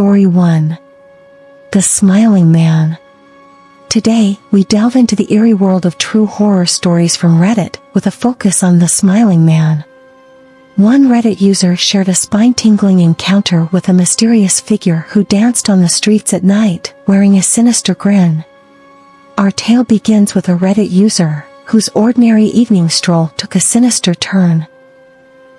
Story 1. The Smiling Man. Today, we delve into the eerie world of true horror stories from Reddit, with a focus on the Smiling Man. One Reddit user shared a spine-tingling encounter with a mysterious figure who danced on the streets at night, wearing a sinister grin. Our tale begins with a Reddit user, whose ordinary evening stroll took a sinister turn.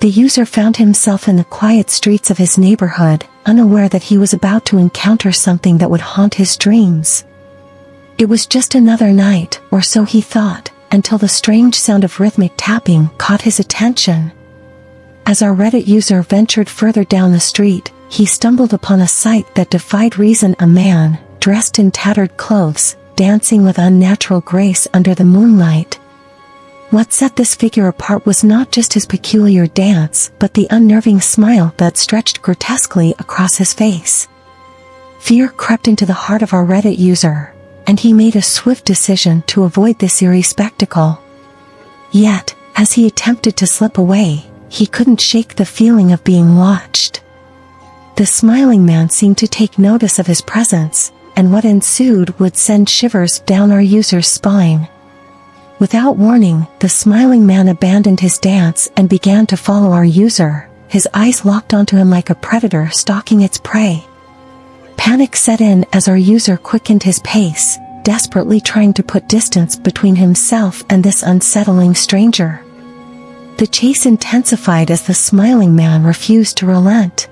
The user found himself in the quiet streets of his neighborhood, unaware that he was about to encounter something that would haunt his dreams. It was just another night, or so he thought, until the strange sound of rhythmic tapping caught his attention. As our Reddit user ventured further down the street, he stumbled upon a sight that defied reason: a man, dressed in tattered clothes, dancing with unnatural grace under the moonlight. What set this figure apart was not just his peculiar dance, but the unnerving smile that stretched grotesquely across his face. Fear crept into the heart of our Reddit user, and he made a swift decision to avoid this eerie spectacle. Yet, as he attempted to slip away, he couldn't shake the feeling of being watched. The Smiling Man seemed to take notice of his presence, and what ensued would send shivers down our user's spine. Without warning, the Smiling Man abandoned his dance and began to follow our user, his eyes locked onto him like a predator stalking its prey. Panic set in as our user quickened his pace, desperately trying to put distance between himself and this unsettling stranger. The chase intensified as the Smiling Man refused to relent.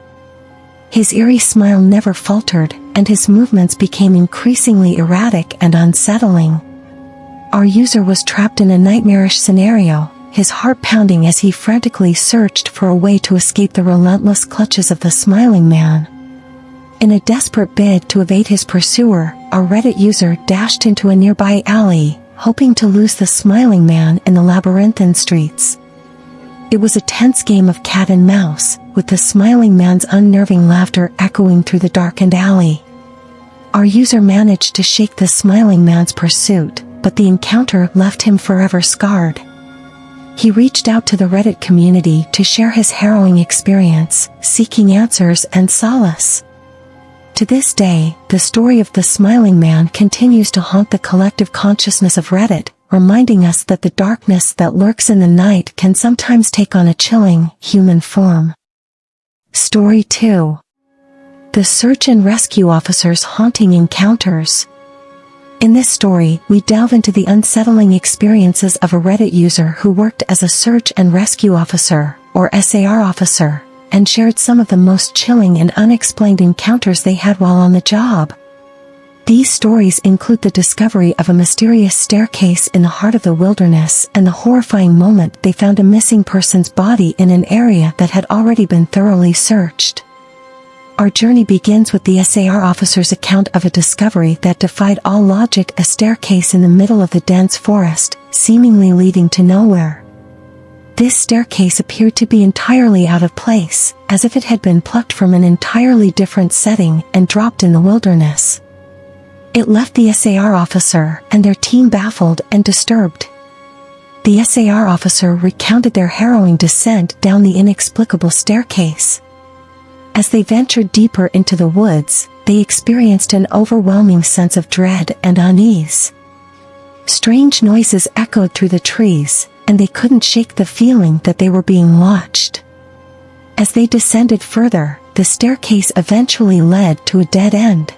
His eerie smile never faltered, and his movements became increasingly erratic and unsettling. Our user was trapped in a nightmarish scenario, his heart pounding as he frantically searched for a way to escape the relentless clutches of the Smiling Man. In a desperate bid to evade his pursuer, our Reddit user dashed into a nearby alley, hoping to lose the Smiling Man in the labyrinthine streets. It was a tense game of cat and mouse, with the Smiling Man's unnerving laughter echoing through the darkened alley. Our user managed to shake the Smiling Man's pursuit, but the encounter left him forever scarred. He reached out to the Reddit community to share his harrowing experience, seeking answers and solace. To this day, the story of the Smiling Man continues to haunt the collective consciousness of Reddit, reminding us that the darkness that lurks in the night can sometimes take on a chilling, human form. Story 2. The Search and Rescue Officer's Haunting Encounters. In this story, we delve into the unsettling experiences of a Reddit user who worked as a search and rescue officer, or SAR officer, and shared some of the most chilling and unexplained encounters they had while on the job. These stories include the discovery of a mysterious staircase in the heart of the wilderness and the horrifying moment they found a missing person's body in an area that had already been thoroughly searched. Our journey begins with the SAR officer's account of a discovery that defied all logic: a staircase in the middle of the dense forest, seemingly leading to nowhere. This staircase appeared to be entirely out of place, as if it had been plucked from an entirely different setting and dropped in the wilderness. It left the SAR officer and their team baffled and disturbed. The SAR officer recounted their harrowing descent down the inexplicable staircase. As they ventured deeper into the woods, they experienced an overwhelming sense of dread and unease. Strange noises echoed through the trees, and they couldn't shake the feeling that they were being watched. As they descended further, the staircase eventually led to a dead end.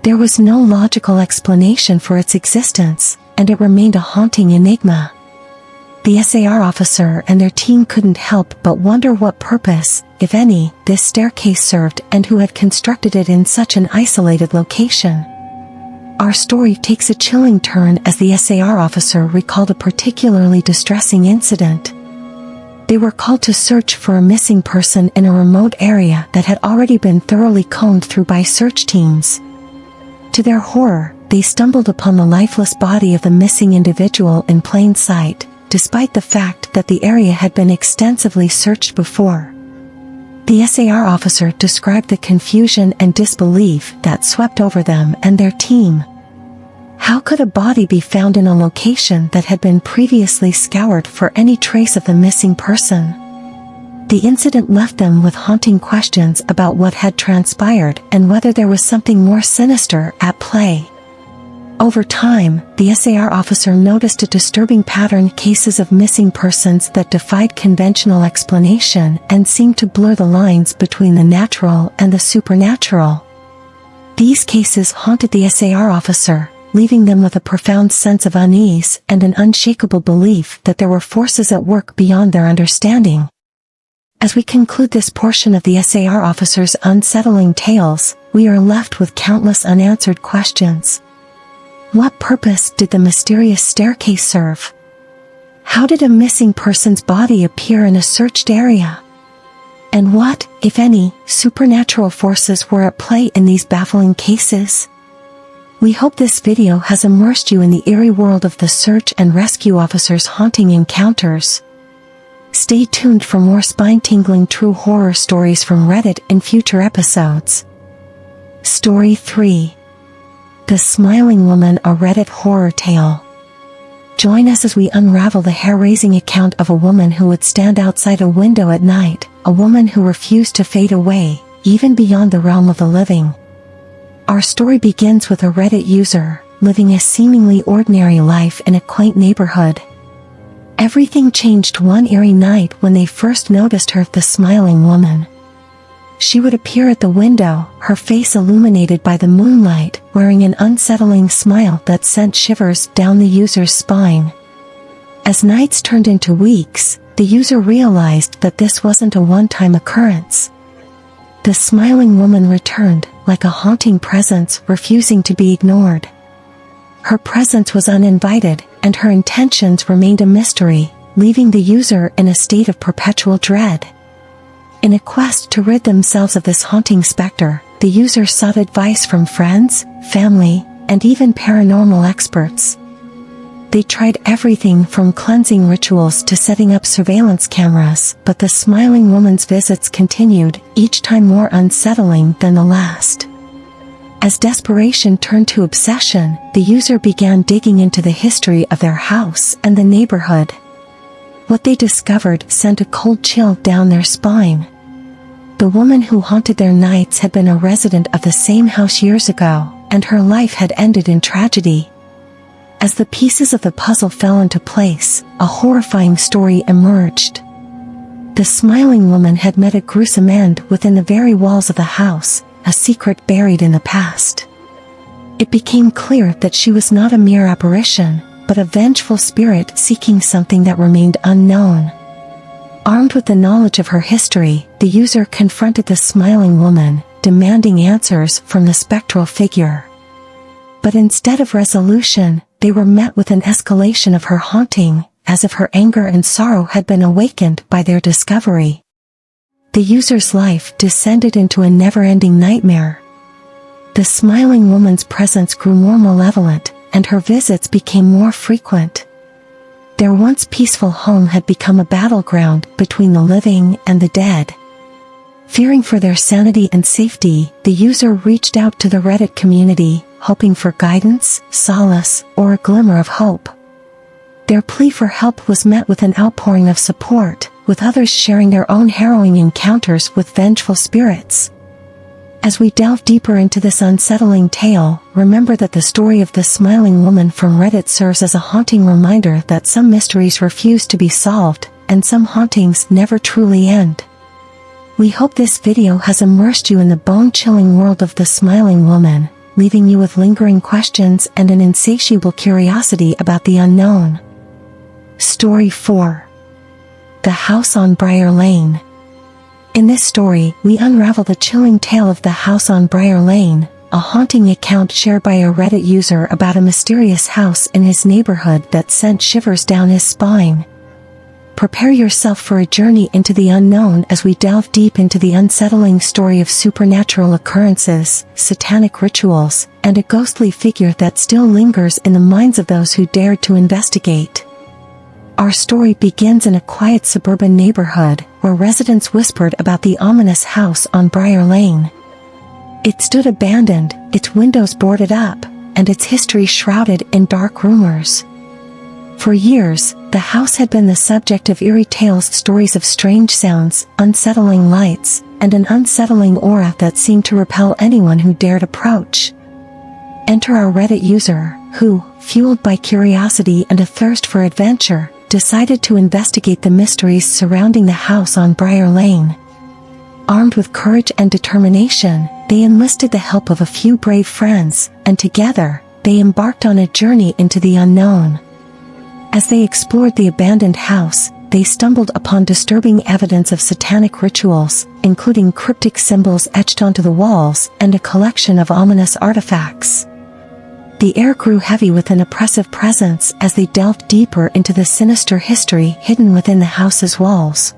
There was no logical explanation for its existence, and it remained a haunting enigma. The SAR officer and their team couldn't help but wonder what purpose, if any, this staircase served and who had constructed it in such an isolated location. Our story takes a chilling turn as the SAR officer recalled a particularly distressing incident. They were called to search for a missing person in a remote area that had already been thoroughly combed through by search teams. To their horror, they stumbled upon the lifeless body of the missing individual in plain sight, despite the fact that the area had been extensively searched before. The SAR officer described the confusion and disbelief that swept over them and their team. How could a body be found in a location that had been previously scoured for any trace of the missing person? The incident left them with haunting questions about what had transpired and whether there was something more sinister at play. Over time, the SAR officer noticed a disturbing pattern: cases of missing persons that defied conventional explanation and seemed to blur the lines between the natural and the supernatural. These cases haunted the SAR officer, leaving them with a profound sense of unease and an unshakable belief that there were forces at work beyond their understanding. As we conclude this portion of the SAR officer's unsettling tales, we are left with countless unanswered questions. What purpose did the mysterious staircase serve? How did a missing person's body appear in a searched area? And what, if any, supernatural forces were at play in these baffling cases? We hope this video has immersed you in the eerie world of the search and rescue officer's haunting encounters. Stay tuned for more spine-tingling true horror stories from Reddit in future episodes. Story 3. The Smiling Woman, a Reddit horror tale. Join us as we unravel the hair-raising account of a woman who would stand outside a window at night, a woman who refused to fade away, even beyond the realm of the living. Our story begins with a Reddit user, living a seemingly ordinary life in a quaint neighborhood. Everything changed one eerie night when they first noticed her, the Smiling Woman. She would appear at the window, her face illuminated by the moonlight, wearing an unsettling smile that sent shivers down the user's spine. As nights turned into weeks, the user realized that this wasn't a one-time occurrence. The Smiling Woman returned, like a haunting presence refusing to be ignored. Her presence was uninvited, and her intentions remained a mystery, leaving the user in a state of perpetual dread. In a quest to rid themselves of this haunting specter, the user sought advice from friends, family, and even paranormal experts. They tried everything from cleansing rituals to setting up surveillance cameras, but the Smiling Woman's visits continued, each time more unsettling than the last. As desperation turned to obsession, the user began digging into the history of their house and the neighborhood. What they discovered sent a cold chill down their spine. The woman who haunted their nights had been a resident of the same house years ago, and her life had ended in tragedy. As the pieces of the puzzle fell into place, a horrifying story emerged. The Smiling Woman had met a gruesome end within the very walls of the house, a secret buried in the past. It became clear that she was not a mere apparition, but a vengeful spirit seeking something that remained unknown. Armed with the knowledge of her history, the user confronted the Smiling Woman, demanding answers from the spectral figure. But instead of resolution, they were met with an escalation of her haunting, as if her anger and sorrow had been awakened by their discovery. The user's life descended into a never-ending nightmare. The Smiling Woman's presence grew more malevolent, and her visits became more frequent. Their once peaceful home had become a battleground between the living and the dead. Fearing for their sanity and safety, the user reached out to the Reddit community, hoping for guidance, solace, or a glimmer of hope. Their plea for help was met with an outpouring of support, with others sharing their own harrowing encounters with vengeful spirits. As we delve deeper into this unsettling tale, remember that the story of the Smiling Woman from Reddit serves as a haunting reminder that some mysteries refuse to be solved, and some hauntings never truly end. We hope this video has immersed you in the bone-chilling world of the Smiling Woman, leaving you with lingering questions and an insatiable curiosity about the unknown. Story 4. The House on Briar Lane. In this story, we unravel the chilling tale of the House on Briar Lane, a haunting account shared by a Reddit user about a mysterious house in his neighborhood that sent shivers down his spine. Prepare yourself for a journey into the unknown as we delve deep into the unsettling story of supernatural occurrences, satanic rituals, and a ghostly figure that still lingers in the minds of those who dared to investigate. Our story begins in a quiet suburban neighborhood, where residents whispered about the ominous house on Briar Lane. It stood abandoned, its windows boarded up, and its history shrouded in dark rumors. For years, the house had been the subject of eerie tales, stories of strange sounds, unsettling lights, and an unsettling aura that seemed to repel anyone who dared approach. Enter our Reddit user, who, fueled by curiosity and a thirst for adventure, decided to investigate the mysteries surrounding the house on Briar Lane. Armed with courage and determination, they enlisted the help of a few brave friends, and together, they embarked on a journey into the unknown. As they explored the abandoned house, they stumbled upon disturbing evidence of satanic rituals, including cryptic symbols etched onto the walls and a collection of ominous artifacts. The air grew heavy with an oppressive presence as they delved deeper into the sinister history hidden within the house's walls.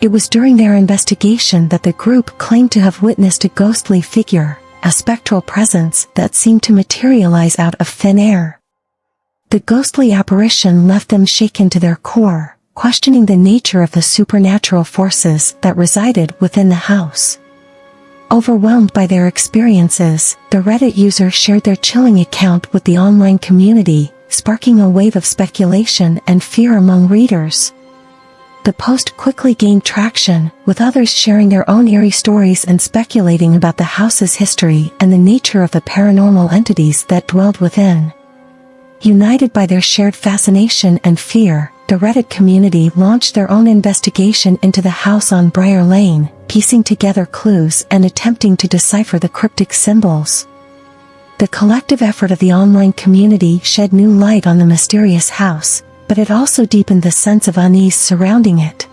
It was during their investigation that the group claimed to have witnessed a ghostly figure, a spectral presence that seemed to materialize out of thin air. The ghostly apparition left them shaken to their core, questioning the nature of the supernatural forces that resided within the house. Overwhelmed by their experiences, the Reddit user shared their chilling account with the online community, sparking a wave of speculation and fear among readers. The post quickly gained traction, with others sharing their own eerie stories and speculating about the house's history and the nature of the paranormal entities that dwelled within. United by their shared fascination and fear, the Reddit community launched their own investigation into the house on Briar Lane, piecing together clues and attempting to decipher the cryptic symbols. The collective effort of the online community shed new light on the mysterious house, but it also deepened the sense of unease surrounding it.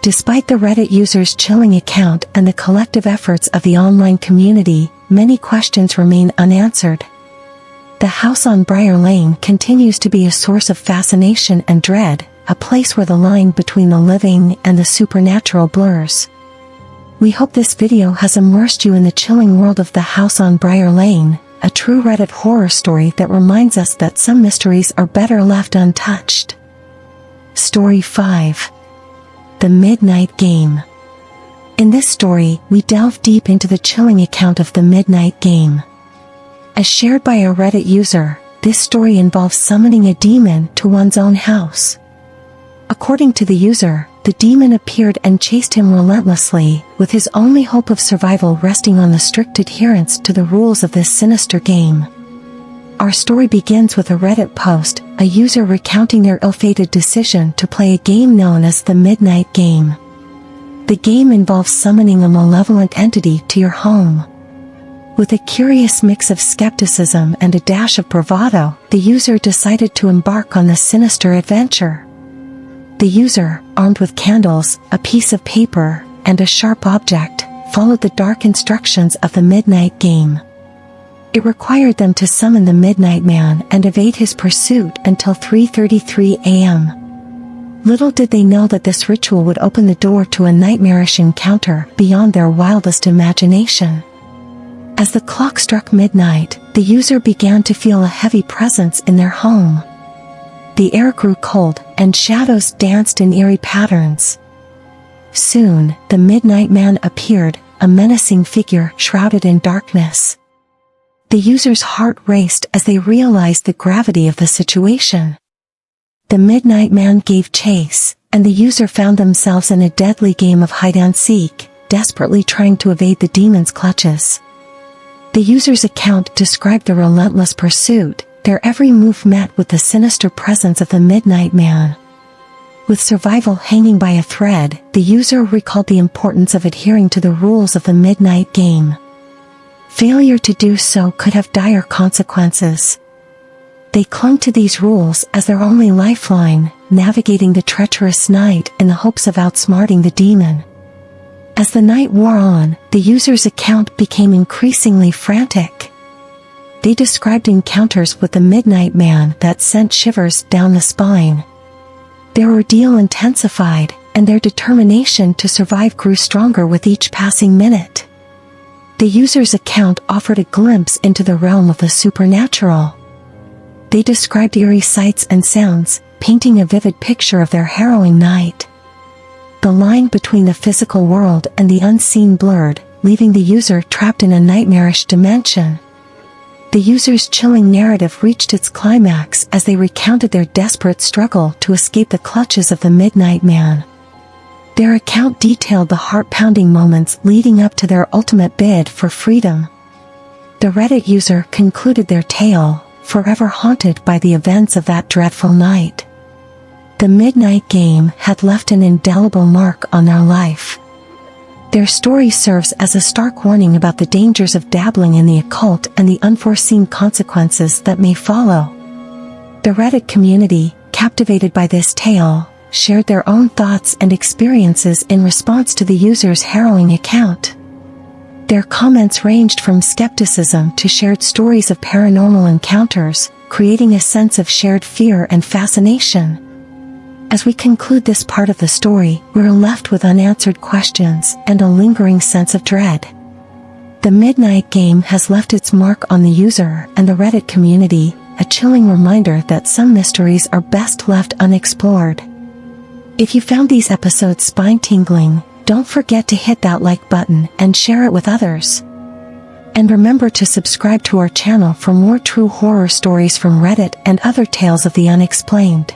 Despite the Reddit user's chilling account and the collective efforts of the online community, many questions remain unanswered. The house on Briar Lane continues to be a source of fascination and dread, a place where the line between the living and the supernatural blurs. We hope this video has immersed you in the chilling world of the house on Briar Lane, a true Reddit horror story that reminds us that some mysteries are better left untouched. Story 5. The Midnight Game. In this story, we delve deep into the chilling account of the Midnight Game. As shared by a Reddit user, this story involves summoning a demon to one's own house. According to the user, the demon appeared and chased him relentlessly, with his only hope of survival resting on the strict adherence to the rules of this sinister game. Our story begins with a Reddit post, a user recounting their ill-fated decision to play a game known as the Midnight Game. The game involves summoning a malevolent entity to your home. With a curious mix of skepticism and a dash of bravado, the user decided to embark on this sinister adventure. The user, armed with candles, a piece of paper, and a sharp object, followed the dark instructions of the Midnight Game. It required them to summon the Midnight Man and evade his pursuit until 3:33 a.m. Little did they know that this ritual would open the door to a nightmarish encounter beyond their wildest imagination. As the clock struck midnight, the user began to feel a heavy presence in their home. The air grew cold, and shadows danced in eerie patterns. Soon, the Midnight Man appeared, a menacing figure shrouded in darkness. The user's heart raced as they realized the gravity of the situation. The Midnight Man gave chase, and the user found themselves in a deadly game of hide-and-seek, desperately trying to evade the demon's clutches. The user's account described the relentless pursuit, their every move met with the sinister presence of the Midnight Man. With survival hanging by a thread, the user recalled the importance of adhering to the rules of the Midnight Game. Failure to do so could have dire consequences. They clung to these rules as their only lifeline, navigating the treacherous night in the hopes of outsmarting the demon. As the night wore on, the user's account became increasingly frantic. They described encounters with the Midnight Man that sent shivers down the spine. Their ordeal intensified, and their determination to survive grew stronger with each passing minute. The user's account offered a glimpse into the realm of the supernatural. They described eerie sights and sounds, painting a vivid picture of their harrowing night. The line between the physical world and the unseen blurred, leaving the user trapped in a nightmarish dimension. The users' chilling narrative reached its climax as they recounted their desperate struggle to escape the clutches of the Midnight Man. Their account detailed the heart-pounding moments leading up to their ultimate bid for freedom. The Reddit user concluded their tale, forever haunted by the events of that dreadful night. The Midnight Game had left an indelible mark on their life. Their story serves as a stark warning about the dangers of dabbling in the occult and the unforeseen consequences that may follow. The Reddit community, captivated by this tale, shared their own thoughts and experiences in response to the user's harrowing account. Their comments ranged from skepticism to shared stories of paranormal encounters, creating a sense of shared fear and fascination. As we conclude this part of the story, we're left with unanswered questions and a lingering sense of dread. The Midnight Game has left its mark on the user and the Reddit community, a chilling reminder that some mysteries are best left unexplored. If you found these episodes spine-tingling, don't forget to hit that like button and share it with others. And remember to subscribe to our channel for more true horror stories from Reddit and other tales of the unexplained.